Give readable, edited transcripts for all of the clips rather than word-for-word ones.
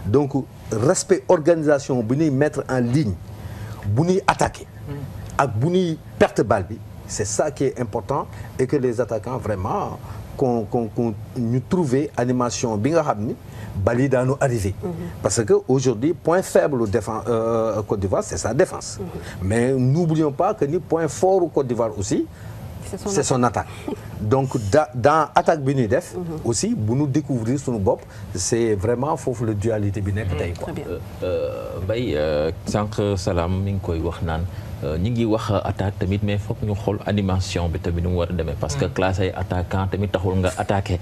donc respect organisation bu ñuy mettre en ligne bu ñuy attaquer ak bu ñuy perte balle bi c'est ça qui est important et que les attaquants vraiment qu'on ñu trouver animation bi nga xam ni bal yi daanu arrivé parce que aujourd'hui point faible défense Côte d'Ivoire c'est sa défense mais n'oublions pas que ni point fort au Côte d'Ivoire aussi c'est son attaque donc dans attaque bi ñuy def aussi bu ñu découvrir suñu bopp c'est vraiment foofu la dualité bi nekk tey quoi Mbaye sànq Salam mi ngi koy wax naan ñi ngi wax attaque tamit mais foog ñu xool animation bi tamit nu mu war a demee parce que classe ay attaquant tamit taxul nga attaqué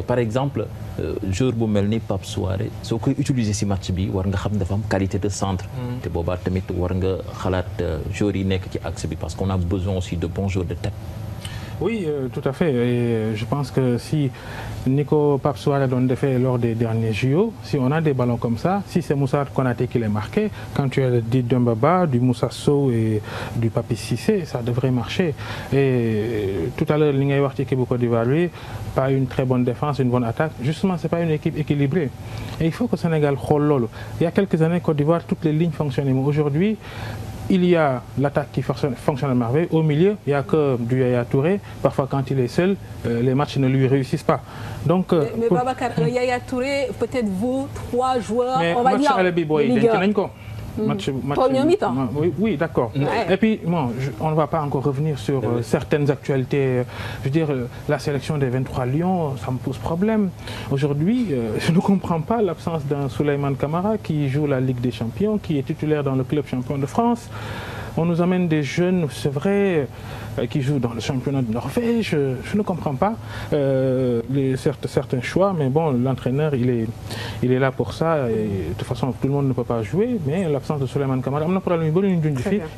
par exemple joueur bu mel ni Pape Souaré soo koy utiliser ci match bi war nga xam dafa am qualité de centre te boobaa tamit war nga xalaat joueurs yi nekk ci axe bi parce qu'on a besoin aussi de bons joueurs de tête. Oui, tout à fait. Et je pense que si Nico Pape Souaré doon defee lors des derniers JO, si on a des ballons comme ça, si c'est Moussa Konaté qui les marqué, quand tu as dit Demba Ba, du Moussa Sow et du Papis Cissé, ça devrait marcher. Et tout à l'heure, li ngay wax ci équipe bu Côte d'Ivoire bi, pas une très bonne défense, une bonne attaque. Justement, c'est pas une équipe équilibrée. Et il faut que Sénégal xool loolu. Il y a quelques années, Côte d'Ivoire, toutes les lignes fonctionnaient. Mais aujourd'hui, il y a l'attaque qui fonctionne à merveille. Au milieu, il n'y a que du Yaya Touré. Parfois, quand il est seul, les matchs ne lui réussissent pas. Donc, mais Babacar, Yaya Touré, peut-être vous, 3 joueurs, mais on va dire. Premier mi-temps. Oui, d'accord. Ouais. Et puis, bon, on ne va pas encore revenir sur certaines actualités. Je veux dire, la sélection des 23 Lions, ça me pose problème. Aujourd'hui, je ne comprends pas l'absence d'un Souleymane Camara qui joue la Ligue des Champions, qui est titulaire dans le club champion de France. On nous amène des jeunes, c'est vrai, qui jouent dans le championnat de Norvège. Je ne comprends pas certains choix, mais bon, l'entraîneur, il est là pour ça. Et de toute façon, tout le monde ne peut pas jouer, mais l'absence de Souleymane Camara, on a problème.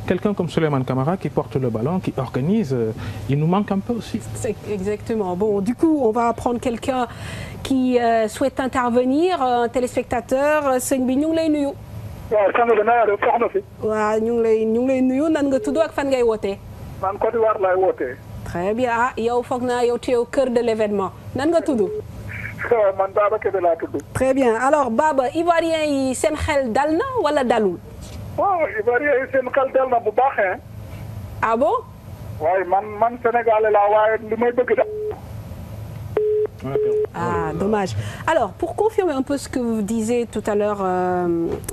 Quelqu'un comme Souleymane Camara qui porte le ballon, qui organise, il nous manque un peu aussi. Exactement. Bon, du coup, on va prendre quelqu'un qui souhaite intervenir, un téléspectateur. Sëñ bi ñu ngi lay nuyu. waaw sang bi naa def soxna si. waaw ñu ngi lay nuyu nan nga tudd ak fan ngay wootee. man Côte d'Ivoire laay wootee. très bien ah yow foog naa yow teew cœur de l'événement nan nga tudd. man Baba Kébé laa tudd. très bien alors Baba Ivoiriens yi seen xel dal na wala dalul. waaw Ivoiriens yi seen xel dal na bu baax. ah bon. waaye man Sénégalais laa waaye li may bëgg da. Ah, dommage. Alors, pour confirmer un peu ce que vous disiez tout à l'heure,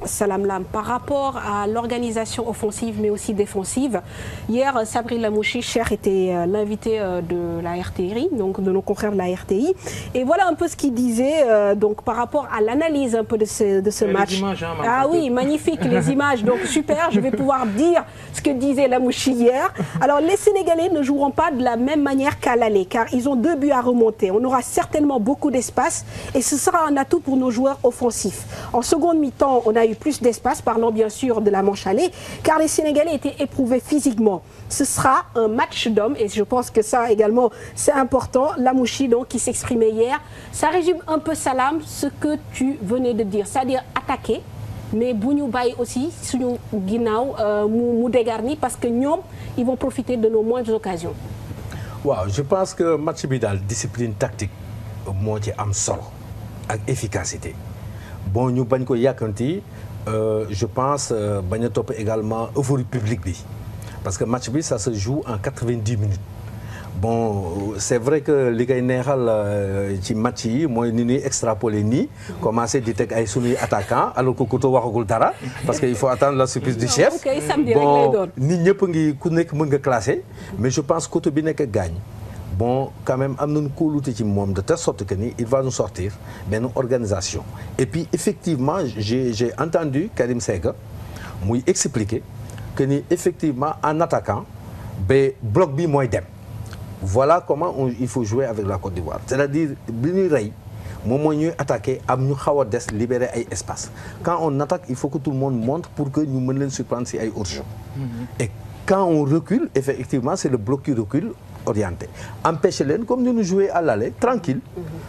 Salam Lam, par rapport à l'organisation offensive mais aussi défensive, hier, Sabri Lamouchi, cher, était l'invité de la RTI, donc de nos confrères de la RTI. Et voilà un peu ce qu'il disait donc, par rapport à l'analyse un peu de ce match. Images, hein, ah oui, magnifique, les images. Donc, super, je vais pouvoir dire ce que disait Lamouchi hier. Alors, les Sénégalais ne joueront pas de la même manière qu'à l'aller, car ils ont 2 buts à remonter. On aura certainement beaucoup d'espace et ce sera un atout pour nos joueurs offensifs. En seconde mi-temps, on a eu plus d'espace, parlant bien sûr de la manche aller, car les Sénégalais étaient éprouvés physiquement. Ce sera un match d'hommes et je pense que ça également c'est important. Lamouchi donc qui s'exprimait hier, ça résume un peu Salam ce que tu venais de dire, c'est-à-dire attaquer mais bu ñu bàyyi aussi suñu ginnaaw mu dégarni parce que ñoom ils vont profiter de nos moindres occasions. waaw je pense que match bi daal discipline tactique moo ci am solo ak efficacité bon ñu bañ ko yàkkanti je pense bañ a topp également euphorie publique bi parce que match bi ça se joue en 90 minutes bon c'est vrai que li koy neexal ci match yi mooy ni ñuy extrapoler nii commencer di teg ay sunuy attaquants alors que Couto waxagul dara parce que il faut attendre la surprise du chef bon nit ñëpp ngi ku nekk mën nga classer mais je pense Couto bi nekk gaañ bon quand même am nañu kóolute ci moom de telle sorte que ni il va nous sortir benn organisation et puis effectivement j'ai entendu Karim Sega muy expliquer que ni effectivement en attaquant ba bloc bi mooy dem voilà comment il faut jouer avec la Côte d'Ivoire c'est-à-dire bi ñuy rey moom mooy ñuy attaquer am ñu xaw a des libérer ay espace quand on attaque il faut que tout le monde monte pour que ñu mën leen surprendre si ay hors-jeu et quand on recule effectivement c'est le bloc qui recule orienté empêcher leen comme nous jouer à l'aller tranquille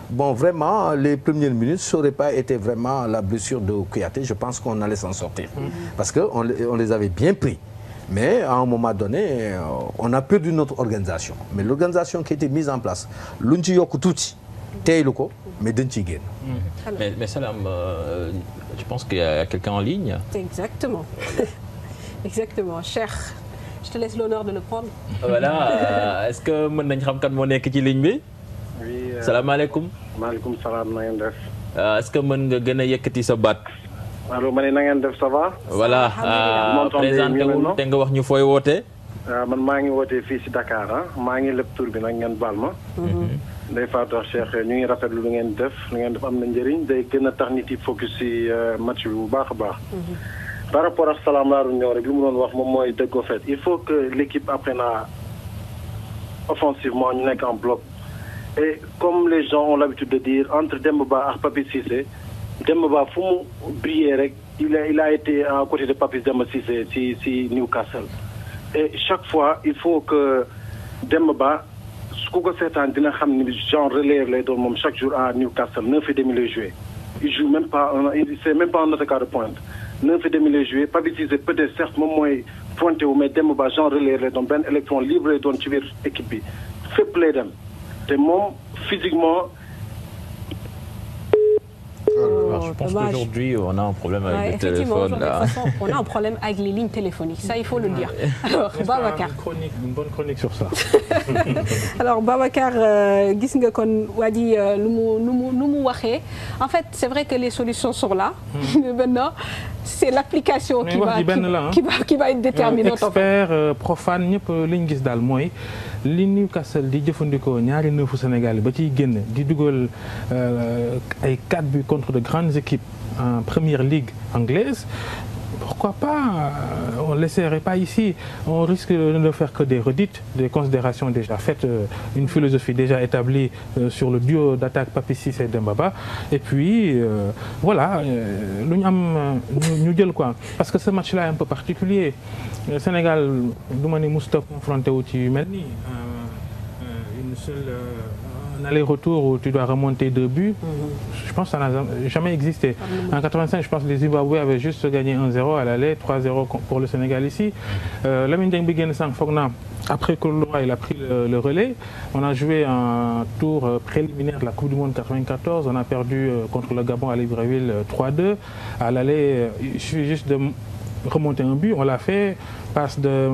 bon vraiment les premières minutes ça aurait pas été vraiment la blessure de Kouyaté je pense qu'on allait s'en sortir parce que on les avait bien pris mais à un moment donné on a perdu notre organisation mais l'organisation qui était mise en place luñ ci yokk tuuti teeylu ko mais dañ ciy génn. mais Salam, je pense qu'il y a quelqu'un en ligne. Exactement. Exactement. Cheikh, je te laisse l'honneur de le prendre. Voilà, est-ce que mën nañ xam kan moo nekk ci ligne bi. oui. salaamaaleykum. maaleykum salaam, na ngeen def. Est-ce que mën nga gën a yëkkati sa baat. allo ma ne na ngeen def ça va. voilà présenté wul te nga wax ñu fooy wootee. man maa ngi wootee fii si Dakar maa ngi lépp tur bi nag ngeen baal ma. Ndeye Fatou Cheikh ñu ngi rafetlu lu ngeen def am na njëriñ day gën a tax nit yi focus si match bi bu baax a baax. par rapport ak Salam laa doon ñëw rek li mu doon wax moom mooy dëgg au fait il faut que l'équipe apprenne à offensivement ñu nekk en bloc. et comme les gens ont l'habitude de dire entre Demba Ba ak Papis Cissé Demba Ba fu mu briller rek il a été à côté de Papis Demba Cissé si Newcastle. et chaque fois il faut que Demba Ba ku ko seetaan dina xam ni genre relève lay doon moom chaque jour à Newcastle 9,5 lay joué. il joue même pas c'est même pas un attaquant de pointe 9,5 lay joué Papis Cissé peut-être certes moom mooy pointé wu mais Demba Ba genre relève lay doon benn électron libre lay doon ci biir équipe bi fépp lay dem te moom physiquement. Alors, je pense qu'aujourd'hui, on a un problème avec le téléphone. Là. De toute façon, on a un problème avec les lignes téléphoniques. Ça, il faut le dire. Alors, Babacar. Une bonne chronique sur ça. Alors, Babacar, gis nga kon waa ji nu mu waxee. En fait, c'est vrai que les solutions sont là. Mais maintenant, c'est l'application qui va être déterminante. Expert, profane, ñëpp li ñu gis daal mooy li Newcastle di jëfandikoo ñaari neefu Sénégal ba ciy génn di dugal ay 4 buts contre de grandes équipes en première ligue anglaise. Pourquoi pas on ne l'essaierait pas ici. On risque de ne faire que des redites, des considérations déjà faites, une philosophie déjà établie sur le duo d'attaque Papis Cissé et Demba Ba. Et puis voilà, lu ñu am ñu jël quoi. Parce que ce match-là est un peu particulier. Le Sénégal du ma ni musta confronté wu ci mel nii une seule un aller-retour où tu dois remonter 2 buts. Je pense que ça n'a jamais existé. En 85, je pense que les Zimbabwe avaient juste gagné 1-0 à l'aller, 3-0 pour le Sénégal ici. Lamine Dieng bi génn sànq foog naa après que il a pris le relais, on a joué un tour préliminaire de la Coupe du Monde 94. On a perdu contre le Gabon à Libreville 3-2. À l'aller, il suffit juste de remonter un but. On l'a fait. Passe de